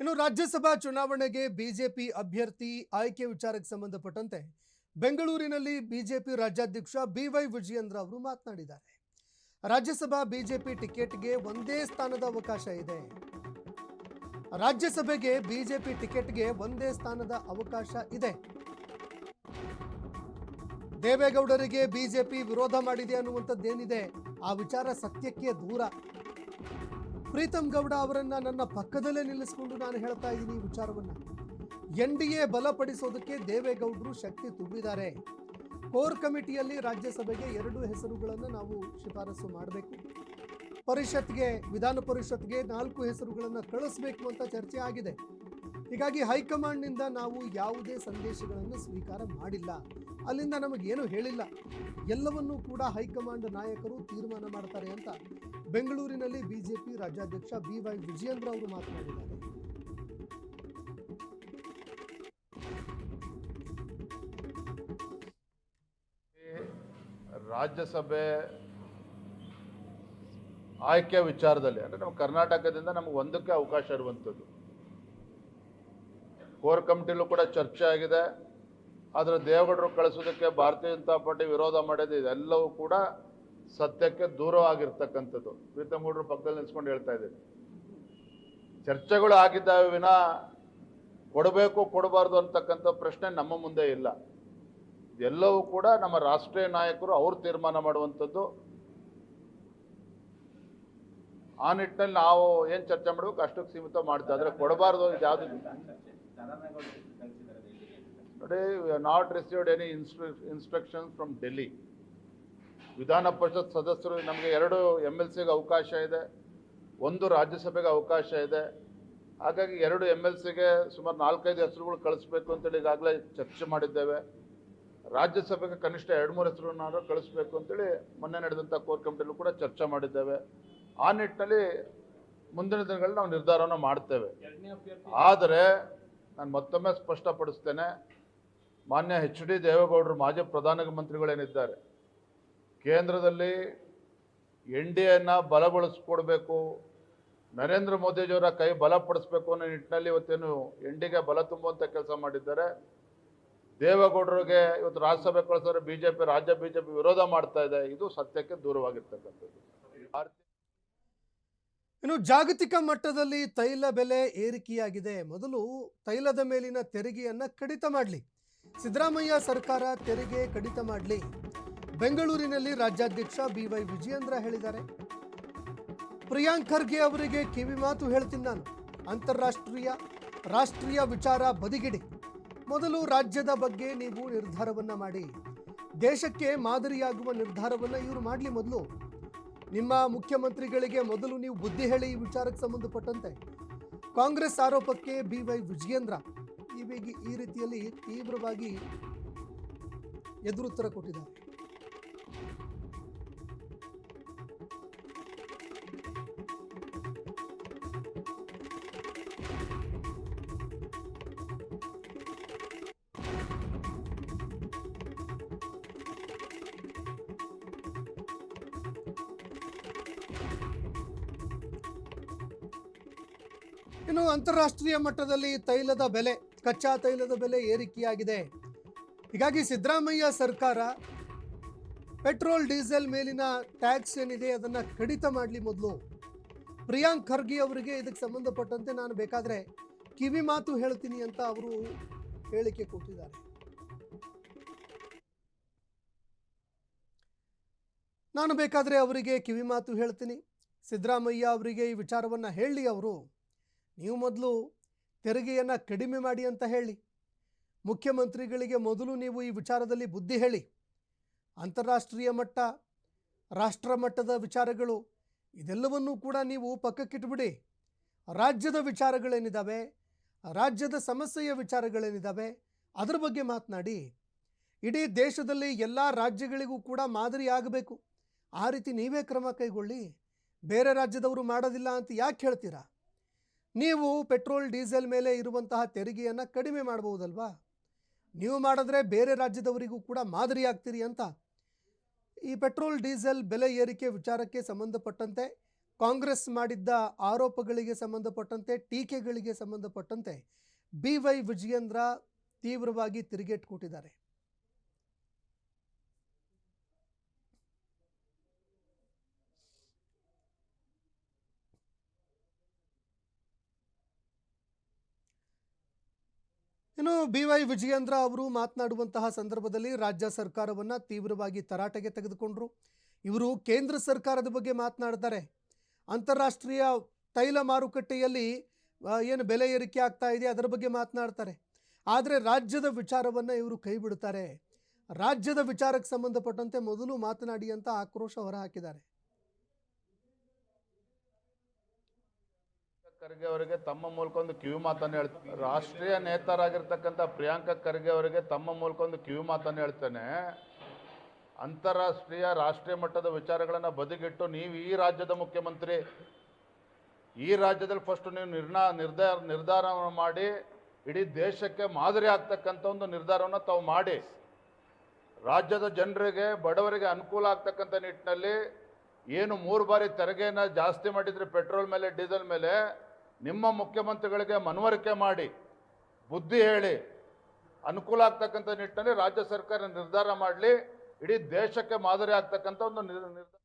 ಇನ್ನು ರಾಜ್ಯಸಭಾ ಚುನಾವಣೆಗೆ ಬಿಜೆಪಿ ಅಭ್ಯರ್ಥಿ ಆಯ್ಕೆ ವಿಚಾರಕ್ಕೆ ಸಂಬಂಧಪಟ್ಟಂತೆ ಬೆಂಗಳೂರಿನಲ್ಲಿ ಬಿಜೆಪಿ ರಾಜ್ಯಾಧ್ಯಕ್ಷ ಬಿವೈ ವಿಜಯೇಂದ್ರ ಅವರು ಮಾತನಾಡಿದ್ದಾರೆ. ರಾಜ್ಯಸಭಾ ಬಿಜೆಪಿ ಟಿಕೆಟ್ಗೆ ಒಂದೇ ಸ್ಥಾನದ ಅವಕಾಶ ಇದೆ. ರಾಜ್ಯಸಭೆಗೆ ಬಿಜೆಪಿ ಟಿಕೆಟ್ಗೆ ಒಂದೇ ಸ್ಥಾನದ ಅವಕಾಶ ಇದೆ. ದೇವೇಗೌಡರಿಗೆ ಬಿಜೆಪಿ ವಿರೋಧ ಮಾಡಿದೆ ಅನ್ನುವಂಥದ್ದೇನಿದೆ ಆ ವಿಚಾರ ಸತ್ಯಕ್ಕೆ ದೂರ. ಪ್ರೀತಮ್ ಗೌಡ ಅವರನ್ನ ನನ್ನ ಪಕ್ಕದಲ್ಲೇ ನಿಲ್ಲಿಸಿಕೊಂಡು ನಾನು ಹೇಳ್ತಾ ಇದ್ದೀನಿ ಈ ವಿಚಾರವನ್ನ. ಎನ್ಡಿಎ ಬಲಪಡಿಸೋದಕ್ಕೆ ದೇವೇಗೌಡರು ಶಕ್ತಿ ತುಂಬಿದ್ದಾರೆ. ಕೋರ್ ಕಮಿಟಿಯಲ್ಲಿ ರಾಜ್ಯಸಭೆಗೆ 2 ಹೆಸರುಗಳನ್ನು ನಾವು ಶಿಫಾರಸು ಮಾಡಬೇಕು. ಪರಿಷತ್ಗೆ, ವಿಧಾನ ಪರಿಷತ್ಗೆ 4 ಹೆಸರುಗಳನ್ನು ಕಳಿಸಬೇಕು ಅಂತ ಚರ್ಚೆ ಆಗಿದೆ. ಹೀಗಾಗಿ ಹೈಕಮಾಂಡ್ನಿಂದ ನಾವು ಯಾವುದೇ ಸಂದೇಶಗಳನ್ನು ಸ್ವೀಕಾರ ಮಾಡಿಲ್ಲ, ಅಲ್ಲಿಂದ ನಮಗೇನು ಹೇಳಿಲ್ಲ, ಎಲ್ಲವನ್ನೂ ಕೂಡ ಹೈಕಮಾಂಡ್ ನಾಯಕರು ತೀರ್ಮಾನ ಮಾಡ್ತಾರೆ ಅಂತ ಬೆಂಗಳೂರಿನಲ್ಲಿ ಬಿಜೆಪಿ ರಾಜ್ಯಾಧ್ಯಕ್ಷ ಬಿವೈ ವಿಜಯೇಂದ್ರ ಅವರು ಮಾತನಾಡಿದ್ದಾರೆ. ರಾಜ್ಯಸಭೆ ಆಯ್ಕೆ ವಿಚಾರದಲ್ಲಿ ಅಂದರೆ ನಮ್ಮ ಕರ್ನಾಟಕದಿಂದ ನಮಗೆ ಒಂದಕ್ಕೆ ಅವಕಾಶ ಇರುವಂಥದ್ದು. ಕೋರ್ ಕಮಿಟಿಲೂ ಕೂಡ ಚರ್ಚೆ ಆಗಿದೆ. ಆದರೆ ದೇವೇಗೌಡರು ಕಳಿಸೋದಕ್ಕೆ ಭಾರತೀಯ ಜನತಾ ಪಾರ್ಟಿ ವಿರೋಧ ಮಾಡಿದೆ, ಇದೆಲ್ಲವೂ ಕೂಡ ಸತ್ಯಕ್ಕೆ ದೂರವಾಗಿರ್ತಕ್ಕಂಥದ್ದು. ಪ್ರೀತಮ್ ಗೌಡರು ಪಕ್ಕದಲ್ಲಿ ನಿಲ್ಸ್ಕೊಂಡು ಹೇಳ್ತಾ ಇದ್ದೀನಿ. ಚರ್ಚೆಗಳು ಆಗಿದ್ದಾವೆ ವಿನ ಕೊಡಬೇಕು ಕೊಡಬಾರ್ದು ಅಂತಕ್ಕಂಥ ಪ್ರಶ್ನೆ ನಮ್ಮ ಮುಂದೆ ಇಲ್ಲ. ಇದೆಲ್ಲವೂ ಕೂಡ ನಮ್ಮ ರಾಷ್ಟ್ರೀಯ ನಾಯಕರು ಅವ್ರು ತೀರ್ಮಾನ ಮಾಡುವಂಥದ್ದು. ಆ ನಿಟ್ಟಿನಲ್ಲಿ ನಾವು ಏನು ಚರ್ಚೆ ಮಾಡಬೇಕು ಅಷ್ಟಕ್ಕೆ ಸೀಮಿತ ಮಾಡ್ತಾ ಇದ್ರೆ ಕೊಡಬಾರ್ದು ಇದ್ಯಾವುದು ನೋಡಿ. We have not received any instructions from Delhi. ವಿಧಾನ ಪರಿಷತ್ ಸದಸ್ಯರು ನಮಗೆ 2 MLCಗೆ ಅವಕಾಶ ಇದೆ, 1 ರಾಜ್ಯಸಭೆಗೆ ಅವಕಾಶ ಇದೆ. ಹಾಗಾಗಿ 2 MLCಗೆ ಸುಮಾರು 4-5 ಹೆಸರುಗಳು ಕಳಿಸ್ಬೇಕು ಅಂತೇಳಿ ಈಗಾಗಲೇ ಚರ್ಚೆ ಮಾಡಿದ್ದೇವೆ. ರಾಜ್ಯಸಭೆಗೆ ಕನಿಷ್ಠ 2-3 ಹೆಸರುಗಳನ್ನು ಕಳಿಸ್ಬೇಕು ಅಂತೇಳಿ ಮೊನ್ನೆ ನಡೆದಂಥ ಕೋರ್ ಕಮಿಟಿಯಲ್ಲೂ ಕೂಡ ಚರ್ಚೆ ಮಾಡಿದ್ದೇವೆ. ಆ ನಿಟ್ಟಿನಲ್ಲಿ ಮುಂದಿನ ದಿನಗಳಲ್ಲಿ ನಾವು ನಿರ್ಧಾರವನ್ನು ಮಾಡ್ತೇವೆ. ಆದರೆ ನಾನು ಮತ್ತೊಮ್ಮೆ ಸ್ಪಷ್ಟಪಡಿಸ್ತೇನೆ, ಮಾನ್ಯ HD ದೇವೇಗೌಡರು ಮಾಜಿ ಪ್ರಧಾನಮಂತ್ರಿಗಳೇನಿದ್ದಾರೆ, ಕೇಂದ್ರದಲ್ಲಿ NDAನ ಬಲಗೊಳಿಸ್ಕೊಡ್ಬೇಕು, ನರೇಂದ್ರ ಮೋದಿಜಿಯವರ ಕೈ ಬಲಪಡಿಸ್ಬೇಕು ಅನ್ನೋ ನಿಟ್ಟಿನಲ್ಲಿ ಇವತ್ತೇನು NDAಗೆ ಬಲ ತುಂಬುವಂಥ ಕೆಲಸ ಮಾಡಿದ್ದಾರೆ. ದೇವೇಗೌಡರಿಗೆ ಇವತ್ತು ರಾಜ್ಯಸಭೆ ಕಳಿಸಿದ್ರೆ ರಾಜ್ಯ ಬಿಜೆಪಿ ವಿರೋಧ ಮಾಡ್ತಾ ಇದೆ. ಇದು ಸತ್ಯಕ್ಕೆ ದೂರವಾಗಿರ್ತಕ್ಕಂಥದ್ದು. ಇನ್ನು ಜಾಗತಿಕ ಮಟ್ಟದಲ್ಲಿ ತೈಲ ಬೆಲೆ ಏರಿಕೆಯಾಗಿದೆ. ಮೊದಲು ತೈಲದ ಮೇಲಿನ ತೆರಿಗೆಯನ್ನ ಕಡಿತ ಮಾಡಲಿ, ಸಿದ್ದರಾಮಯ್ಯ ಸರ್ಕಾರ ತೆರಿಗೆ ಕಡಿತ ಮಾಡಲಿ. ಬೆಂಗಳೂರಿನಲ್ಲಿ ರಾಜ್ಯಾಧ್ಯಕ್ಷ ಬಿವೈ ವಿಜಯೇಂದ್ರ ಹೇಳಿದ್ದಾರೆ. ಪ್ರಿಯಾಂಕ್ ಖರ್ಗೆ ಅವರಿಗೆ ಕಿವಿ ಮಾತು ಹೇಳ್ತೀನಿ ನಾನು. ಅಂತಾರಾಷ್ಟ್ರೀಯ ರಾಷ್ಟ್ರೀಯ ವಿಚಾರ ಬದಿಗಿಡಿ, ಮೊದಲು ರಾಜ್ಯದ ಬಗ್ಗೆ ನೀವು ನಿರ್ಧಾರವನ್ನ ಮಾಡಿ. ದೇಶಕ್ಕೆ ಮಾದರಿಯಾಗುವ ನಿರ್ಧಾರವನ್ನ ಇವರು ಮಾಡಲಿ. ಮೊದಲು ನಿಮ್ಮ ಮುಖ್ಯಮಂತ್ರಿಗಳಿಗೆ ಮೊದಲು ನೀವು ಬುದ್ಧಿ ಹೇಳಿ ಈ ವಿಚಾರಕ್ಕೆ ಸಂಬಂಧಪಟ್ಟಂತೆ. ಕಾಂಗ್ರೆಸ್ ಆರೋಪಕ್ಕೆ ಬಿವೈ ವಿಜಯೇಂದ್ರ ಈ ರೀತಿಯಲ್ಲಿ ತೀವ್ರವಾಗಿ ಎದುರುತ್ತರ ಕೊಟ್ಟಿದ್ದಾರೆ. ಇನ್ನು ಅಂತಾರಾಷ್ಟ್ರೀಯ ಮಟ್ಟದಲ್ಲಿ ತೈಲದ ಬೆಲೆ, ಕಚ್ಚಾ ತೈಲದ ಬೆಲೆ ಏರಿಕೆಯಾಗಿದೆ. ಹೀಗಾಗಿ ಸಿದ್ದರಾಮಯ್ಯ ಸರ್ಕಾರ ಪೆಟ್ರೋಲ್ ಡೀಸೆಲ್ ಮೇಲಿನ ಟ್ಯಾಕ್ಸ್ ಏನಿದೆ ಅದನ್ನು ಕಡಿತ ಮಾಡಲಿ. ಮೊದಲು ಪ್ರಿಯಾಂಕ್ ಖರ್ಗೆ ಅವರಿಗೆ ಇದಕ್ಕೆ ಸಂಬಂಧಪಟ್ಟಂತೆ ನಾನು ಬೇಕಾದರೆ ಕಿವಿ ಮಾತು ಹೇಳ್ತೀನಿ ಅಂತ ಅವರು ಹೇಳಿಕೆ ಕೊಟ್ಟಿದ್ದಾರೆ. ನಾನು ಬೇಕಾದರೆ ಅವರಿಗೆ ಕಿವಿ ಮಾತು ಹೇಳ್ತೀನಿ, ಸಿದ್ದರಾಮಯ್ಯ ಅವರಿಗೆ ಈ ವಿಚಾರವನ್ನು ಹೇಳಿ, ಅವರು ನೀವು ಮೊದಲು ತೆರಿಗೆಯನ್ನು ಕಡಿಮೆ ಮಾಡಿ ಅಂತ ಹೇಳಿ. ಮುಖ್ಯಮಂತ್ರಿಗಳಿಗೆ ಮೊದಲು ನೀವು ಈ ವಿಚಾರದಲ್ಲಿ ಬುದ್ಧಿ ಹೇಳಿ. ಅಂತಾರಾಷ್ಟ್ರೀಯ ಮಟ್ಟ, ರಾಷ್ಟ್ರ ಮಟ್ಟದ ವಿಚಾರಗಳು ಇದೆಲ್ಲವನ್ನೂ ಕೂಡ ನೀವು ಪಕ್ಕಕ್ಕಿಟ್ಬಿಡಿ. ರಾಜ್ಯದ ವಿಚಾರಗಳೇನಿದ್ದಾವೆ, ರಾಜ್ಯದ ಸಮಸ್ಯೆಯ ವಿಚಾರಗಳೇನಿದ್ದಾವೆ ಅದರ ಬಗ್ಗೆ ಮಾತನಾಡಿ. ಇಡೀ ದೇಶದಲ್ಲಿ ಎಲ್ಲ ರಾಜ್ಯಗಳಿಗೂ ಕೂಡ ಮಾದರಿ ಆಗಬೇಕು. ಆ ರೀತಿ ನೀವೇ ಕ್ರಮ ಕೈಗೊಳ್ಳಿ. ಬೇರೆ ರಾಜ್ಯದವರು ಮಾಡೋದಿಲ್ಲ ಅಂತ ಯಾಕೆ ಹೇಳ್ತೀರಾ? ನೀವು ಪೆಟ್ರೋಲ್ ಡೀಸೆಲ್ ಮೇಲೆ ಇರುವಂತಹ ತೆರಿಗೆಯನ್ನು ಕಡಿಮೆ ಮಾಡಬಹುದಲ್ವಾ? ನೀವು ಮಾಡಿದ್ರೆ ಬೇರೆ ರಾಜ್ಯದವರಿಗೂ ಕೂಡ ಮಾದರಿ ಆಗ್ತೀರಿ ಅಂತ ಈ ಪೆಟ್ರೋಲ್ ಡೀಸೆಲ್ ಬೆಲೆ ಏರಿಕೆ ವಿಚಾರಕ್ಕೆ ಸಂಬಂಧಪಟ್ಟಂತೆ ಕಾಂಗ್ರೆಸ್ ಮಾಡಿದ್ದ ಆರೋಪಗಳಿಗೆ ಸಂಬಂಧಪಟ್ಟಂತೆ, ಟೀಕೆಗಳಿಗೆ ಸಂಬಂಧಪಟ್ಟಂತೆ BY ವಿಜಯೇಂದ್ರ ತೀವ್ರವಾಗಿ ತಿರುಗೇಟು ಕೊಟ್ಟಿದ್ದಾರೆ. ಇನ್ನು BY ವಿಜಯೇಂದ್ರ ಅವರು ಮಾತನಾಡುವಂತಹ ಸಂದರ್ಭದಲ್ಲಿ ರಾಜ್ಯ ಸರ್ಕಾರವನ್ನು ತೀವ್ರವಾಗಿ ತರಾಟೆಗೆ ತೆಗೆದುಕೊಂಡ್ರು. ಇವರು ಕೇಂದ್ರ ಸರ್ಕಾರದ ಬಗ್ಗೆ ಮಾತನಾಡ್ತಾರೆ. ಅಂತಾರಾಷ್ಟ್ರೀಯ ತೈಲ ಮಾರುಕಟ್ಟೆಯಲ್ಲಿ ಏನು ಬೆಲೆ ಏರಿಕೆ ಆಗ್ತಾ ಇದೆ ಅದರ ಬಗ್ಗೆ ಮಾತನಾಡ್ತಾರೆ. ಆದರೆ ರಾಜ್ಯದ ವಿಚಾರವನ್ನು ಇವರು ಕೈ ಬಿಡ್ತಾರೆ. ರಾಜ್ಯದ ವಿಚಾರಕ್ಕೆ ಸಂಬಂಧಪಟ್ಟಂತೆ ಮೊದಲು ಮಾತನಾಡಿ ಅಂತ ಆಕ್ರೋಶ ಹೊರಹಾಕಿದ್ದಾರೆ. ಖರ್ಗೆ ಅವರಿಗೆ ತಮ್ಮ ಮೂಲಕ ಒಂದು ಕಿವಿ ಮಾತನ್ನು ಹೇಳ್ತಾರೆ. ರಾಷ್ಟ್ರೀಯ ನೇತಾರಾಗಿರ್ತಕ್ಕಂಥ ಪ್ರಿಯಾಂಕ ಖರ್ಗೆ ಅವರಿಗೆ ತಮ್ಮ ಮೂಲಕ ಒಂದು ಕಿವಿ ಮಾತನ್ನು ಹೇಳ್ತೇನೆ. ಅಂತಾರಾಷ್ಟ್ರೀಯ ರಾಷ್ಟ್ರೀಯ ಮಟ್ಟದ ವಿಚಾರಗಳನ್ನು ಬದಿಗಿಟ್ಟು ನೀವು ಈ ರಾಜ್ಯದ ಮುಖ್ಯಮಂತ್ರಿ, ಈ ರಾಜ್ಯದಲ್ಲಿ ಫಸ್ಟ್ ನೀವು ನಿರ್ಧಾರ ಮಾಡಿ ಇಡೀ ದೇಶಕ್ಕೆ ಮಾದರಿ ಆಗ್ತಕ್ಕಂಥ ಒಂದು ನಿರ್ಧಾರವನ್ನು ತಾವು ಮಾಡಿ ರಾಜ್ಯದ ಜನರಿಗೆ, ಬಡವರಿಗೆ ಅನುಕೂಲ ಆಗ್ತಕ್ಕಂಥ ನಿಟ್ಟಿನಲ್ಲಿ ಏನು 3 ಬಾರಿ ತೆರಿಗೆಯನ್ನು ಜಾಸ್ತಿ ಮಾಡಿದ್ರಿ ಪೆಟ್ರೋಲ್ ಮೇಲೆ, ಡೀಸೆಲ್ ಮೇಲೆ, ನಿಮ್ಮ ಮುಖ್ಯಮಂತ್ರಿಗಳಿಗೆ ಮನವರಿಕೆ ಮಾಡಿ ಬುದ್ಧಿ ಹೇಳಿ ಅನುಕೂಲ ಆಗ್ತಕ್ಕಂಥ ನಿಟ್ಟಿನಲ್ಲಿ ರಾಜ್ಯ ಸರ್ಕಾರ ನಿರ್ಧಾರ ಮಾಡಲಿ, ಇಡೀ ದೇಶಕ್ಕೆ ಮಾದರಿ ಆಗ್ತಕ್ಕಂಥ ಒಂದು ನಿರ್ಧಾರ